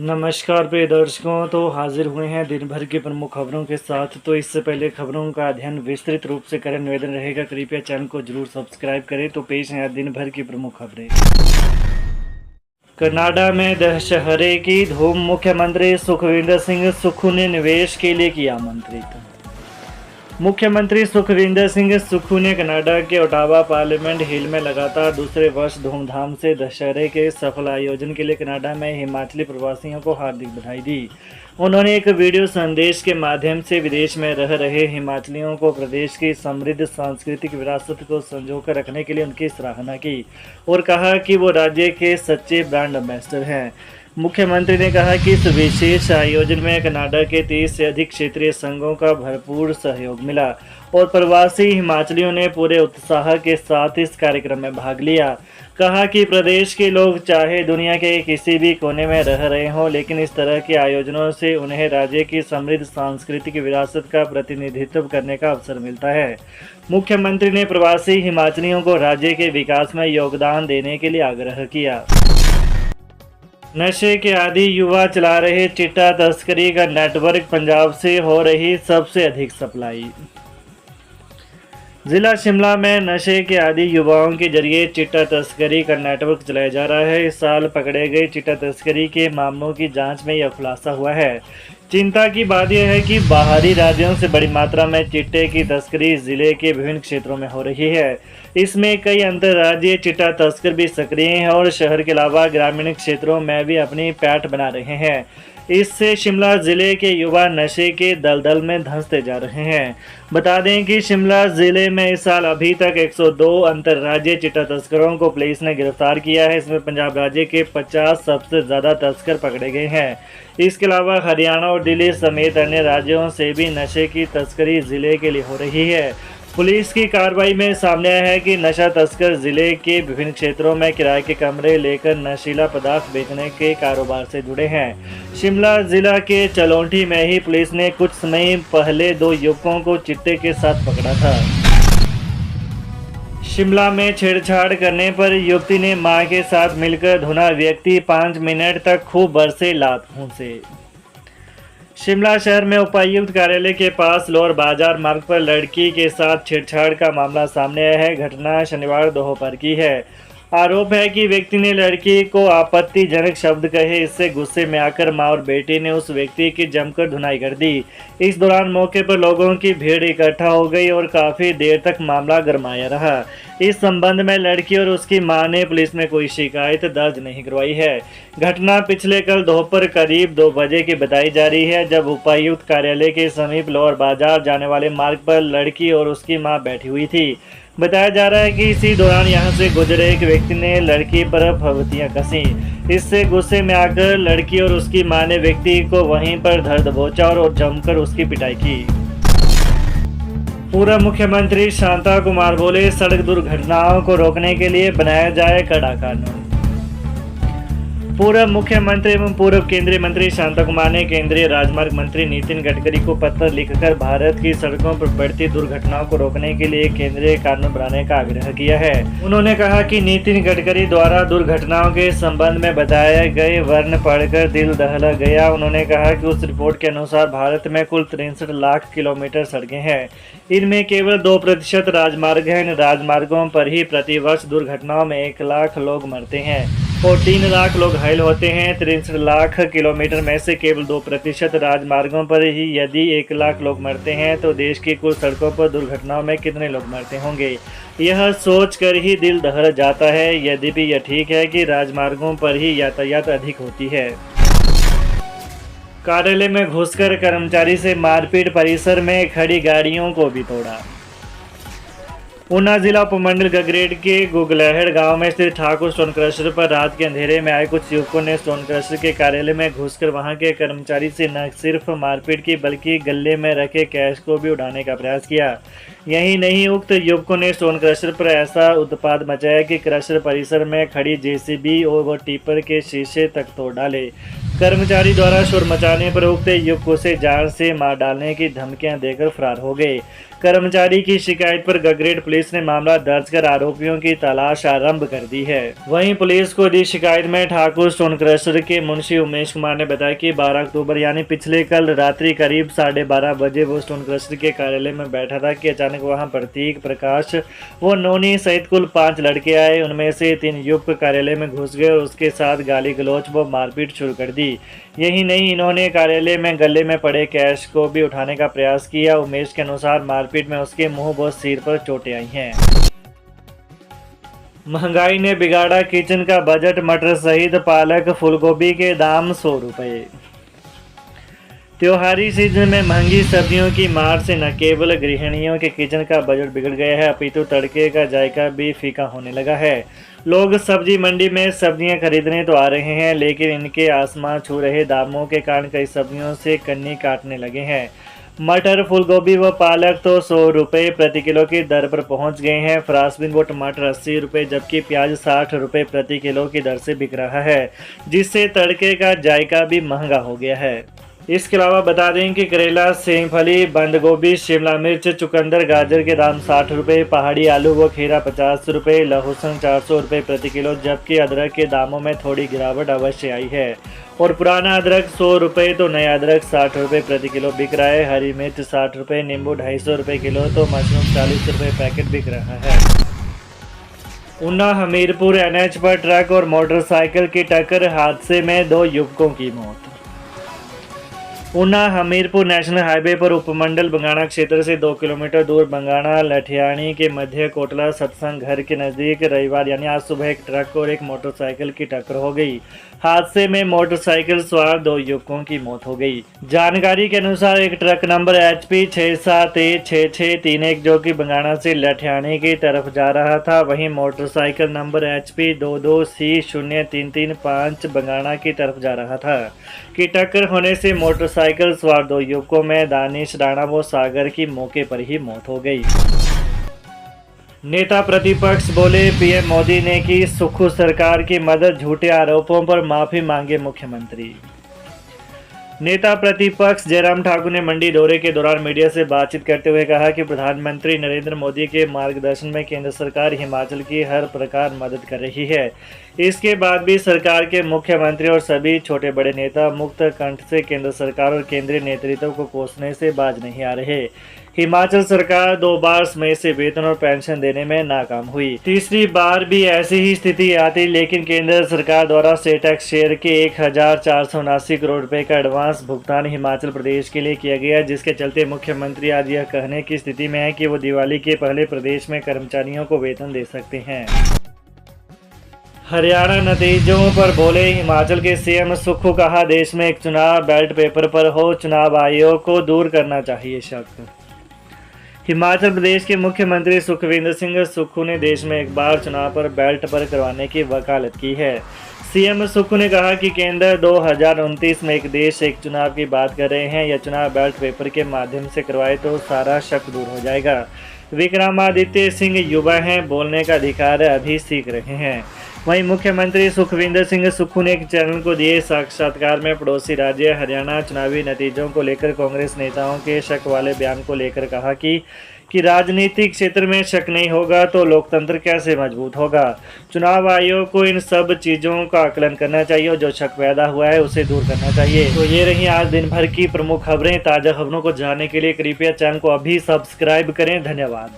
नमस्कार प्रिय दर्शकों, तो हाजिर हुए हैं दिन भर की प्रमुख खबरों के साथ। तो इससे पहले खबरों का अध्ययन विस्तृत रूप से करें, निवेदन रहेगा कृपया चैनल को जरूर सब्सक्राइब करें। तो पेश हैं दिन भर की प्रमुख खबरें। कनाडा में दशहरे की धूम, मुख्यमंत्री सुखविंदर सिंह सुक्खू ने निवेश के लिए किया आमंत्रित। मुख्यमंत्री सुखविंदर सिंह सुक्खू ने कनाडा के ओटावा पार्लियामेंट हिल में लगातार दूसरे वर्ष धूमधाम से दशहरे के सफल आयोजन के लिए कनाडा में हिमाचली प्रवासियों को हार्दिक बधाई दी। उन्होंने एक वीडियो संदेश के माध्यम से विदेश में रह रहे हिमाचलियों को प्रदेश की समृद्ध सांस्कृतिक विरासत को संजोकर रखने के लिए उनकी सराहना की और कहा कि वो राज्य के सच्चे ब्रांड एम्बेसडर हैं। मुख्यमंत्री ने कहा कि इस विशेष आयोजन में कनाडा के 30 से अधिक क्षेत्रीय संघों का भरपूर सहयोग मिला और प्रवासी हिमाचलियों ने पूरे उत्साह के साथ इस कार्यक्रम में भाग लिया। कहा कि प्रदेश के लोग चाहे दुनिया के किसी भी कोने में रह रहे हों, लेकिन इस तरह के आयोजनों से उन्हें राज्य की समृद्ध सांस्कृतिक विरासत का प्रतिनिधित्व करने का अवसर मिलता है। मुख्यमंत्री ने प्रवासी हिमाचलियों को राज्य के विकास में योगदान देने के लिए आग्रह किया। नशे के आदी युवा चला रहे चिट्टा तस्करी का नेटवर्क, पंजाब से हो रही सबसे अधिक सप्लाई। जिला शिमला में नशे के आदी युवाओं के जरिए चिट्टा तस्करी का नेटवर्क चलाया जा रहा है। इस साल पकड़े गए चिट्टा तस्करी के मामलों की जांच में यह खुलासा हुआ है। चिंता की बात यह है कि बाहरी राज्यों से बड़ी मात्रा में चिट्टे की तस्करी जिले के विभिन्न क्षेत्रों में हो रही है। इसमें कई अंतर्राज्यीय चिट्टा तस्कर भी सक्रिय हैं और शहर के अलावा ग्रामीण क्षेत्रों में भी अपनी पैठ बना रहे हैं। इससे शिमला जिले के युवा नशे के दलदल में धंसते जा रहे हैं। बता दें कि शिमला जिले में इस साल अभी तक 102 अंतर्राज्यीय चिट्टा तस्करों को पुलिस ने गिरफ्तार किया है। इसमें पंजाब राज्य के 50 सबसे ज़्यादा तस्कर पकड़े गए हैं। इसके अलावा हरियाणा और दिल्ली समेत अन्य राज्यों से भी नशे की तस्करी जिले के लिए हो रही है। पुलिस की कार्रवाई में सामने आया है कि नशा तस्कर जिले के विभिन्न क्षेत्रों में किराए के कमरे लेकर नशीला पदार्थ बेचने के कारोबार से जुड़े हैं। शिमला जिला के चलौंठी में ही पुलिस ने कुछ समय पहले 2 युवकों को चिट्टे के साथ पकड़ा था। शिमला में छेड़छाड़ करने पर युवती ने मां के साथ मिलकर धुना व्यक्ति, 5 मिनट तक खूब बरसे लात से। शिमला शहर में उपायुक्त कार्यालय के पास लोअर बाजार मार्ग पर लड़की के साथ छेड़छाड़ का मामला सामने आया है। घटना शनिवार दोपहर की है। आरोप है कि व्यक्ति ने लड़की को आपत्तिजनक शब्द कहे। इससे गुस्से में आकर मां और बेटी ने उस व्यक्ति की जमकर धुनाई कर दी। इस दौरान मौके पर लोगों की भीड़ इकट्ठा हो गई और काफ़ी देर तक मामला गरमाया रहा। इस संबंध में लड़की और उसकी मां ने पुलिस में कोई शिकायत दर्ज नहीं करवाई है। घटना पिछले कल दोपहर करीब 2 बजे की बताई जा रही है, जब उपायुक्त कार्यालय के समीप लोअर बाजार जाने वाले मार्ग पर लड़की और उसकी मां बैठी हुई थी। बताया जा रहा है कि इसी दौरान यहां से गुजरे एक व्यक्ति ने लड़की पर फबतियां कसी। इससे गुस्से में आकर लड़की और उसकी मां ने व्यक्ति को वहीं पर धर दबोचा और जमकर उसकी पिटाई की। पूर्व मुख्यमंत्री शांता कुमार बोले, सड़क दुर्घटनाओं को रोकने के लिए बनाया जाए कड़ा कानून। पूर्व मुख्यमंत्री एवं पूर्व केंद्रीय मंत्री शांता कुमार ने केंद्रीय राजमार्ग मंत्री नितिन गडकरी को पत्र लिखकर भारत की सड़कों पर बढ़ती दुर्घटनाओं को रोकने के लिए केंद्रीय कानून बनाने का आग्रह किया है। उन्होंने कहा कि नितिन गडकरी द्वारा दुर्घटनाओं के संबंध में बताए गए वर्ण पढ़कर दिल दहला गया। उन्होंने कहा कि उस रिपोर्ट के अनुसार भारत में कुल 63 लाख किलोमीटर सड़कें हैं। इनमें केवल 2% राजमार्ग हैं। इन राजमार्गों पर ही प्रतिवर्ष दुर्घटनाओं में 1 लाख लोग मरते हैं और 3 लाख लोग घायल होते हैं। 63 लाख किलोमीटर में से केवल 2% राजमार्गों पर ही यदि 1 लाख लोग मरते हैं तो देश की कुल सड़कों पर दुर्घटनाओं में कितने लोग मरते होंगे, यह सोचकर ही दिल दहल जाता है। यद्यपि यह ठीक है कि राजमार्गों पर ही यातायात अधिक होती है। कार्यालय में घुसकर कर्मचारी से मारपीट, परिसर में खड़ी गाड़ियों को भी तोड़ा। ऊना जिला उपमंडल गगरेट के गुगलहड़ गांव में स्थित ठाकुर स्टोन क्रशर पर रात के अंधेरे में आए कुछ युवकों ने स्टोन क्रशर के कार्यालय में घुसकर वहां के कर्मचारी से न सिर्फ मारपीट की बल्कि गले में रखे कैश को भी उड़ाने का प्रयास किया। यही नहीं, उक्त युवकों ने स्टोन क्रशर पर ऐसा उत्पात मचाया कि क्रशर परिसर में खड़ी जेसीबी और टिपर के शीशे तक तोड़ डाले। कर्मचारी द्वारा शोर मचाने पर उक्त युवक उसे जान से मार डालने की धमकियां देकर फरार हो गए। कर्मचारी की शिकायत पर गगरेट पुलिस ने मामला दर्ज कर आरोपियों की तलाश आरंभ कर दी है। वहीं पुलिस को दी शिकायत में ठाकुर स्टोन क्रशर के मुंशी उमेश कुमार ने बताया कि 12 अक्टूबर यानी पिछले कल रात्रि करीब 12:30 बजे वो स्टोन क्रशर के कार्यालय में बैठा था कि अचानक वहां प्रतीक, प्रकाश व नोनी सहित कुल 5 लड़के आए। उनमें से 3 युवक कार्यालय में घुस गए और उसके साथ गाली गलौज व मारपीट शुरू कर दी। यही नहीं, इन्होंने कार्यालय में गले में पड़े कैश को भी उठाने का प्रयास किया। उमेश के अनुसार मारपीट में उसके मुंह व सिर पर चोटें आई हैं। महंगाई ने बिगाड़ा किचन का बजट, मटर सहित पालक फूलगोभी के दाम 100 रुपये। त्योहारी सीजन में महंगी सब्जियों की मार से न केवल गृहिणियों के किचन का बजट बिगड़ गया है, अपितु तड़के का जायका भी फीका होने लगा है। लोग सब्जी मंडी में सब्जियां खरीदने तो आ रहे हैं, लेकिन इनके आसमान छू रहे दामों के कारण कई सब्जियों से कन्नी काटने लगे हैं। मटर, फूलगोभी व पालक तो 100 रुपये प्रति किलो की दर पर पहुंच गए हैं। फ्रांसबीन व टमाटर 80 रुपये जबकि प्याज 60 रुपये प्रति किलो की दर से बिक रहा है, जिससे तड़के का जायका भी महंगा हो गया है। इसके अलावा बता दें कि करेला, सेमफली, बंद गोभी, शिमला मिर्च, चुकंदर, गाजर के दाम 60 रुपये, पहाड़ी आलू व खीरा 50 रुपये, लहसुन 400 रुपये प्रति किलो, जबकि अदरक के दामों में थोड़ी गिरावट अवश्य आई है और पुराना अदरक 100 रुपये तो नया अदरक 60 रुपये प्रति किलो बिक रहा है। हरी मिर्च 60 रुपये, नींबू 250 रुपये किलो तो मशरूम 40 रुपये पैकेट बिक रहा है। ऊना हमीरपुर NH पर ट्रक और मोटरसाइकिल की टक्कर, हादसे में 2 युवकों की मौत। ऊना हमीरपुर नेशनल हाईवे पर उपमंडल बंगाणा क्षेत्र से 2 किलोमीटर दूर बंगाणा लठियाणी के मध्य कोटला सत्संग घर के नज़दीक रविवार यानी आज सुबह एक ट्रक और एक मोटरसाइकिल की टक्कर हो गई। हादसे में मोटरसाइकिल सवार 2 युवकों की मौत हो गई। जानकारी के अनुसार एक ट्रक नंबर HP 67A6631 जो कि बंगाणा से लठियाणी की तरफ जा रहा था, वहीं motorcycle number HP 22C0335 Bangana की तरफ जा रहा था कि टक्कर होने से मोटरसाइकिल सवार 2 युवकों में दानिश राणा व सागर की मौके पर ही मौत हो गई। नेता प्रतिपक्ष बोले, PM मोदी ने की सुक्खू सरकार की मदद, झूठे आरोपों पर माफी मांगे मुख्यमंत्री। नेता प्रतिपक्ष जयराम ठाकुर ने मंडी दौरे के दौरान मीडिया से बातचीत करते हुए कहा कि प्रधानमंत्री नरेंद्र मोदी के मार्गदर्शन में केंद्र सरकार हिमाचल की हर प्रकार मदद कर रही है। इसके बाद भी सरकार के मुख्यमंत्री और सभी छोटे बड़े नेता मुक्त कंठ से केंद्र सरकार और केंद्रीय नेतृत्व को कोसने से बाज नहीं आ रहे। हिमाचल सरकार 2 बार समय से वेतन और पेंशन देने में नाकाम हुई, तीसरी बार भी ऐसी ही स्थिति आती, लेकिन केंद्र सरकार द्वारा स्टेट टैक्स शेयर के 1479 करोड़ रुपए का एडवांस भुगतान हिमाचल प्रदेश के लिए किया गया, जिसके चलते मुख्यमंत्री आज यह कहने की स्थिति में है कि वो दिवाली के पहले प्रदेश में कर्मचारियों को वेतन दे सकते हैं। हरियाणा नतीजों पर बोले हिमाचल के CM सुक्खू, कहा देश में एक चुनाव बैलेट पेपर पर हो, चुनाव आयोग को दूर करना चाहिए शक। हिमाचल प्रदेश के मुख्यमंत्री सुखविंदर सिंह सुक्खू ने देश में एक बार चुनाव पर बैलेट पर करवाने की वकालत की है। CM सुक्खू ने कहा कि केंद्र 2029 में एक देश एक चुनाव की बात कर रहे हैं, यह चुनाव बैलेट पेपर के माध्यम से करवाए तो सारा शक दूर हो जाएगा। विक्रमादित्य सिंह युवा हैं, बोलने का अधिकार अभी सीख रहे हैं। वहीं मुख्यमंत्री सुखविंदर सिंह सुक्खू ने एक चैनल को दिए साक्षात्कार में पड़ोसी राज्य हरियाणा चुनावी नतीजों को लेकर कांग्रेस नेताओं के शक वाले बयान को लेकर कहा कि राजनीतिक क्षेत्र में शक नहीं होगा तो लोकतंत्र कैसे मजबूत होगा। चुनाव आयोग को इन सब चीज़ों का आकलन करना चाहिए और जो शक पैदा हुआ है उसे दूर करना चाहिए। तो ये रही आज दिन भर की प्रमुख खबरें। ताज़ा खबरों को जानने के लिए कृपया चैनल को अभी सब्सक्राइब करें। धन्यवाद।